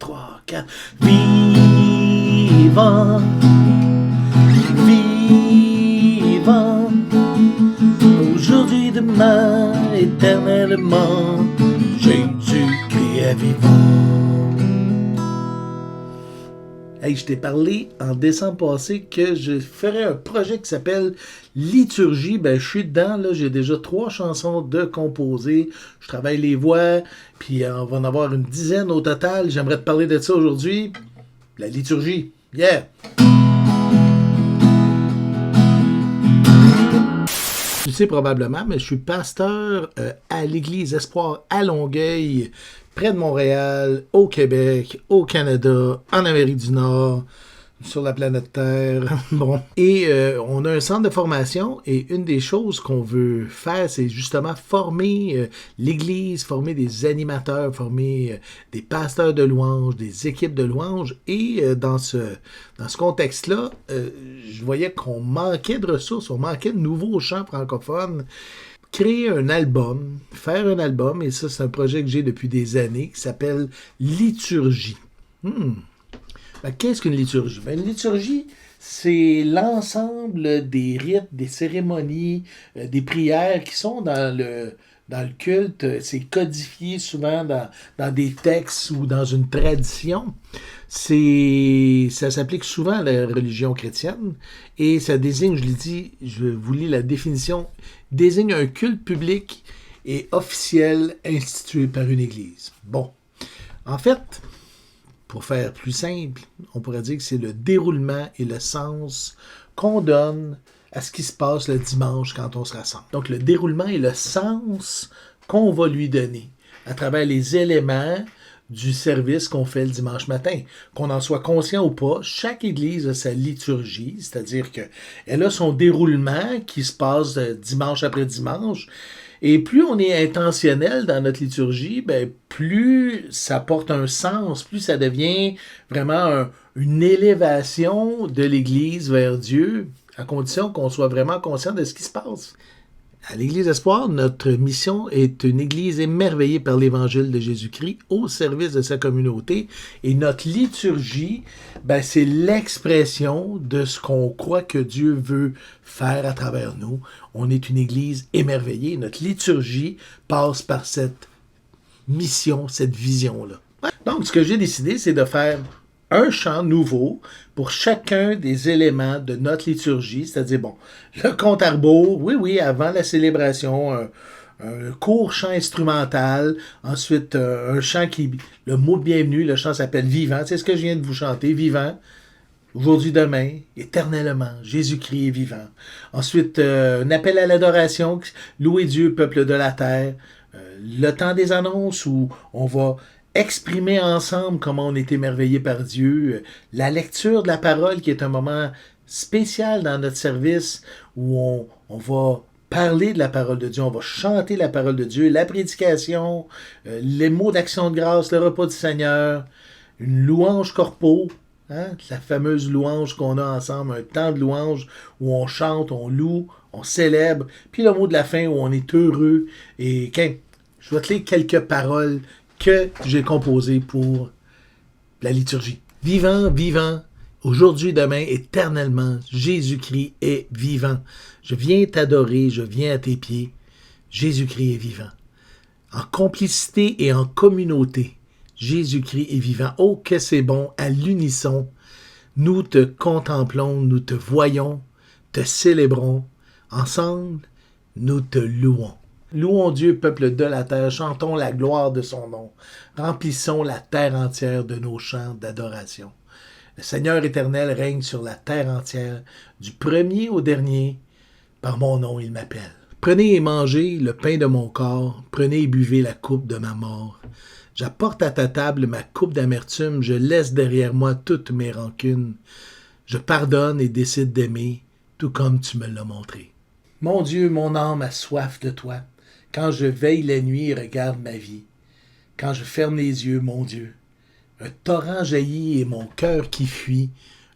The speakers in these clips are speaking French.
3, 4. Vivant, vivant, aujourd'hui, demain, éternellement, Jésus-Christ est vivant. Hey, je t'ai parlé en décembre passé que je ferais un projet qui s'appelle Liturgie. Ben, je suis dedans, là, j'ai déjà 3 chansons de composer. Je travaille les voix, puis on va en avoir une dizaine au total. J'aimerais te parler de ça aujourd'hui. La liturgie. Yeah! Tu sais probablement, mais je suis pasteur à l'Église Espoir à Longueuil, près de Montréal, au Québec, au Canada, en Amérique du Nord, sur la planète Terre. Bon. Et on a un centre de formation et une des choses qu'on veut faire, c'est justement former l'Église, former des animateurs, former des pasteurs de louanges, des équipes de louanges. Et dans ce contexte-là, je voyais qu'on manquait de ressources, on manquait de nouveaux chants francophones. Créer un album, faire un album, et ça c'est un projet que j'ai depuis des années, qui s'appelle Liturgie. Ben, qu'est-ce qu'une liturgie? Ben, une liturgie, c'est l'ensemble des rites, des cérémonies, des prières qui sont dans le culte. C'est codifié souvent dans des textes ou dans une tradition. Ça s'applique souvent à la religion chrétienne et ça désigne, je l'ai dit, je vous lis la définition, désigne un culte public et officiel institué par une église. Bon, en fait, pour faire plus simple, on pourrait dire que c'est le déroulement et le sens qu'on donne à ce qui se passe le dimanche quand on se rassemble. Donc le déroulement et le sens qu'on va lui donner à travers les éléments du service qu'on fait le dimanche matin. Qu'on en soit conscient ou pas, chaque église a sa liturgie, c'est-à-dire qu'elle a son déroulement qui se passe dimanche après dimanche. Et plus on est intentionnel dans notre liturgie, ben, plus ça porte un sens, plus ça devient vraiment une élévation de l'Église vers Dieu, à condition qu'on soit vraiment conscient de ce qui se passe. À l'Église Espoir, notre mission est une Église émerveillée par l'Évangile de Jésus-Christ au service de sa communauté. Et notre liturgie, ben, c'est l'expression de ce qu'on croit que Dieu veut faire à travers nous. On est une Église émerveillée. Notre liturgie passe par cette mission, cette vision-là. Donc, ce que j'ai décidé, c'est de faire un chant nouveau pour chacun des éléments de notre liturgie, c'est-à-dire, bon, le compte à rebours, oui, avant la célébration, un court chant instrumental, ensuite un chant le mot de bienvenue, le chant s'appelle Vivant, c'est ce que je viens de vous chanter, Vivant, aujourd'hui, demain, éternellement, Jésus-Christ est vivant. Ensuite, un appel à l'adoration, louez Dieu, peuple de la terre, le temps des annonces où on va exprimer ensemble comment on est émerveillé par Dieu, la lecture de la parole qui est un moment spécial dans notre service où on va parler de la parole de Dieu, on va chanter la parole de Dieu, la prédication, les mots d'action de grâce, le repas du Seigneur, une louange corpo, hein, la fameuse louange qu'on a ensemble, un temps de louange où on chante, on loue, on célèbre, puis le mot de la fin où on est heureux. Et je vais te lire quelques paroles que j'ai composé pour la liturgie. Vivant, vivant, aujourd'hui, demain, éternellement, Jésus-Christ est vivant. Je viens t'adorer, je viens à tes pieds. Jésus-Christ est vivant. En complicité et en communauté, Jésus-Christ est vivant. Oh, que c'est bon, à l'unisson. Nous te contemplons, nous te voyons, te célébrons. Ensemble, nous te louons. Louons Dieu, peuple de la terre, chantons la gloire de son nom. Remplissons la terre entière de nos chants d'adoration. Le Seigneur éternel règne sur la terre entière, du premier au dernier. Par mon nom, il m'appelle. Prenez et mangez le pain de mon corps, prenez et buvez la coupe de ma mort. J'apporte à ta table ma coupe d'amertume, je laisse derrière moi toutes mes rancunes. Je pardonne et décide d'aimer, tout comme tu me l'as montré. Mon Dieu, mon âme a soif de toi. Quand je veille la nuit et regarde ma vie, quand je ferme les yeux, mon Dieu, un torrent jaillit et mon cœur qui fuit,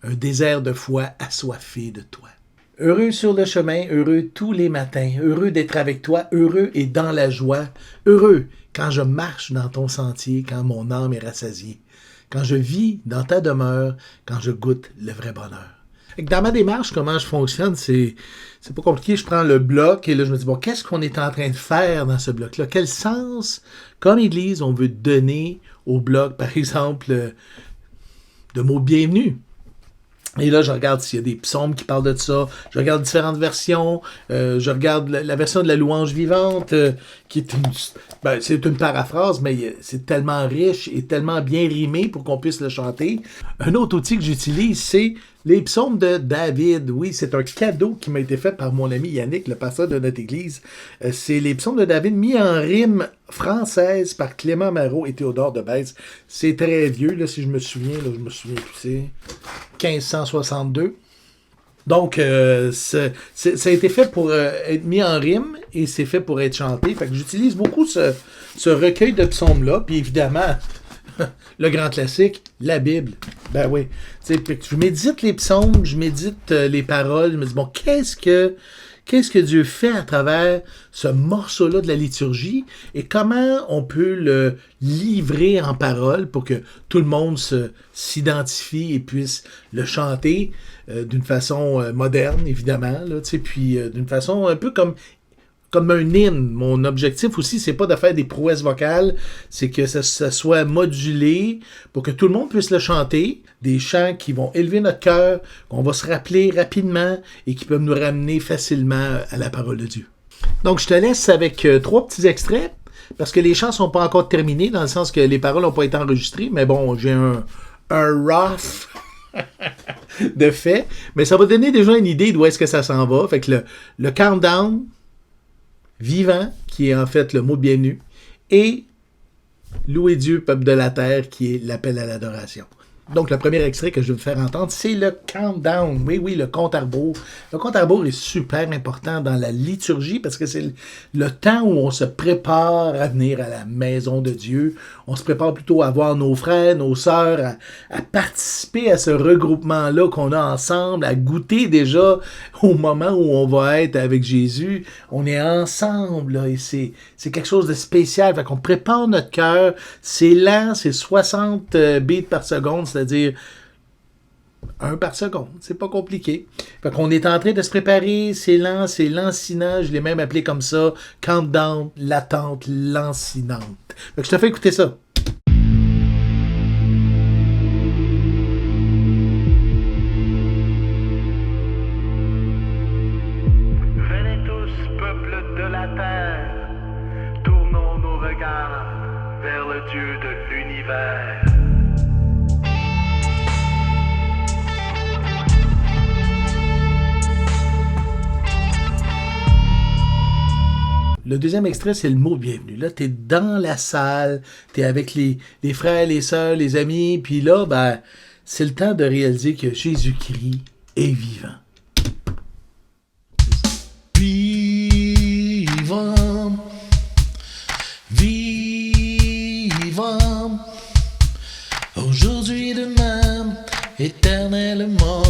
un désert de foi assoiffé de toi. Heureux sur le chemin, heureux tous les matins, heureux d'être avec toi, heureux et dans la joie, heureux quand je marche dans ton sentier, quand mon âme est rassasiée, quand je vis dans ta demeure, quand je goûte le vrai bonheur. Dans ma démarche, comment je fonctionne, c'est pas compliqué. Je prends le bloc et là, je me dis, bon, qu'est-ce qu'on est en train de faire dans ce bloc-là? Quel sens, comme Église, on veut donner au bloc, par exemple, de mots bienvenus? Et là, je regarde s'il y a des psaumes qui parlent de ça. Je regarde différentes versions. Je regarde la version de la louange vivante, qui est c'est une paraphrase, mais c'est tellement riche et tellement bien rimé pour qu'on puisse le chanter. Un autre outil que j'utilise, c'est les psaumes de David. Oui, c'est un cadeau qui m'a été fait par mon ami Yannick, le pasteur de notre église. C'est les psaumes de David mis en rime française par Clément Marot et Théodore de Bèze. C'est très vieux, là, si je me souviens. Là, je me souviens plus, c'est 1562. Donc, ça a été fait pour être mis en rime et c'est fait pour être chanté. Fait que j'utilise beaucoup ce recueil de psaumes-là. Puis évidemment, le grand classique, la Bible. Ben oui. Je médite les psaumes, je médite les paroles. Je me dis, bon, qu'est-ce que Dieu fait à travers ce morceau-là de la liturgie et comment on peut le livrer en paroles pour que tout le monde s'identifie et puisse le chanter d'une façon moderne, évidemment, là, puis d'une façon un peu comme un hymne. Mon objectif aussi, c'est pas de faire des prouesses vocales, c'est que ça soit modulé pour que tout le monde puisse le chanter. Des chants qui vont élever notre cœur, qu'on va se rappeler rapidement et qui peuvent nous ramener facilement à la parole de Dieu. Donc, je te laisse avec 3 petits extraits, parce que les chants sont pas encore terminés, dans le sens que les paroles n'ont pas été enregistrées, mais bon, j'ai un rough de fait, mais ça va donner déjà une idée d'où est-ce que ça s'en va. Fait que le countdown vivant, qui est en fait le mot de bienvenue, et louez Dieu, peuple de la terre, qui est l'appel à l'adoration. Donc, le premier extrait que je vais vous faire entendre, c'est le countdown. Oui, le compte à rebours. Le compte à rebours est super important dans la liturgie parce que c'est le temps où on se prépare à venir à la maison de Dieu. On se prépare plutôt à voir nos frères, nos sœurs, à participer à ce regroupement-là qu'on a ensemble, à goûter déjà au moment où on va être avec Jésus. On est ensemble, là, et c'est quelque chose de spécial. Fait qu'on prépare notre cœur. C'est lent, c'est 60 beats par seconde, c'est-à-dire 1 par seconde. C'est pas compliqué. Fait qu'on est en train de se préparer. C'est lent, c'est lancinant. Je l'ai même appelé comme ça. Countdown, l'attente lancinante. Fait que je te fais écouter ça. Venez tous, peuple de la terre, tournons nos regards vers le Dieu de l'univers. Le deuxième extrait, c'est le mot bienvenue. Là, t'es dans la salle, t'es avec les frères, les sœurs, les amis, puis là, ben, c'est le temps de réaliser que Jésus-Christ est vivant. Vivant, vivant, aujourd'hui, demain, éternellement,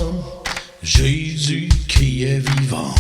Jésus qui est vivant.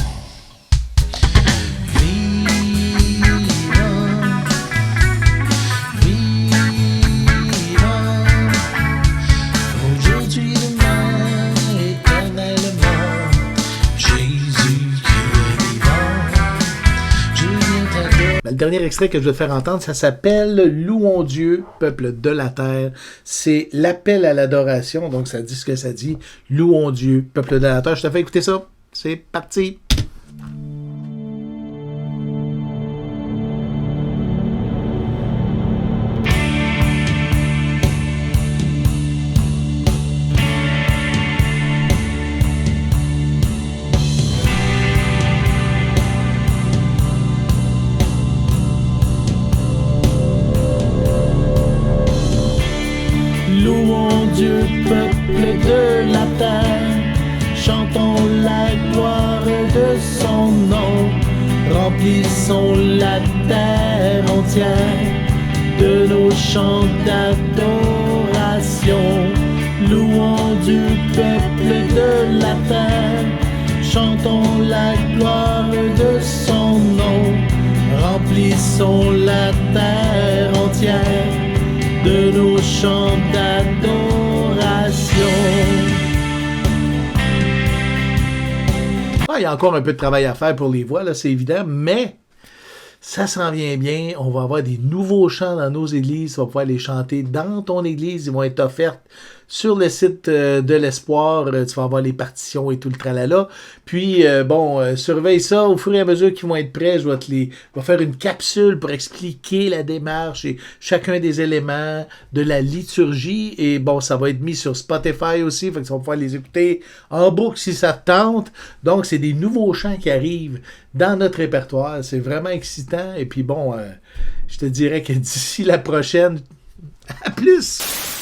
Le dernier extrait que je vais te faire entendre, ça s'appelle « Louons Dieu, peuple de la terre ». C'est l'appel à l'adoration, donc ça dit ce que ça dit. « Louons Dieu, peuple de la terre ». Je te fais écouter ça. C'est parti. Louons Dieu, peuple de la terre, chantons la gloire de son nom, remplissons la terre entière de nos chants d'adoration. Louons Dieu, peuple de la terre, chantons la gloire de son nom, remplissons la terre entière de nos chants d'adoration. il y a encore un peu de travail à faire pour les voix, là, c'est évident, mais ça s'en vient bien. On va avoir des nouveaux chants dans nos églises. Tu vas pouvoir les chanter dans ton église. Ils vont être offerts sur le site de l'Espoir. Tu vas avoir les partitions et tout le tralala. Puis, surveille ça au fur et à mesure qu'ils vont être prêts. Je vais faire une capsule pour expliquer la démarche et chacun des éléments de la liturgie. Et bon, ça va être mis sur Spotify aussi. Fait que tu vas pouvoir les écouter en boucle si ça te tente. Donc, c'est des nouveaux chants qui arrivent dans notre répertoire. C'est vraiment excitant. Et puis bon, je te dirais que d'ici la prochaine, à plus!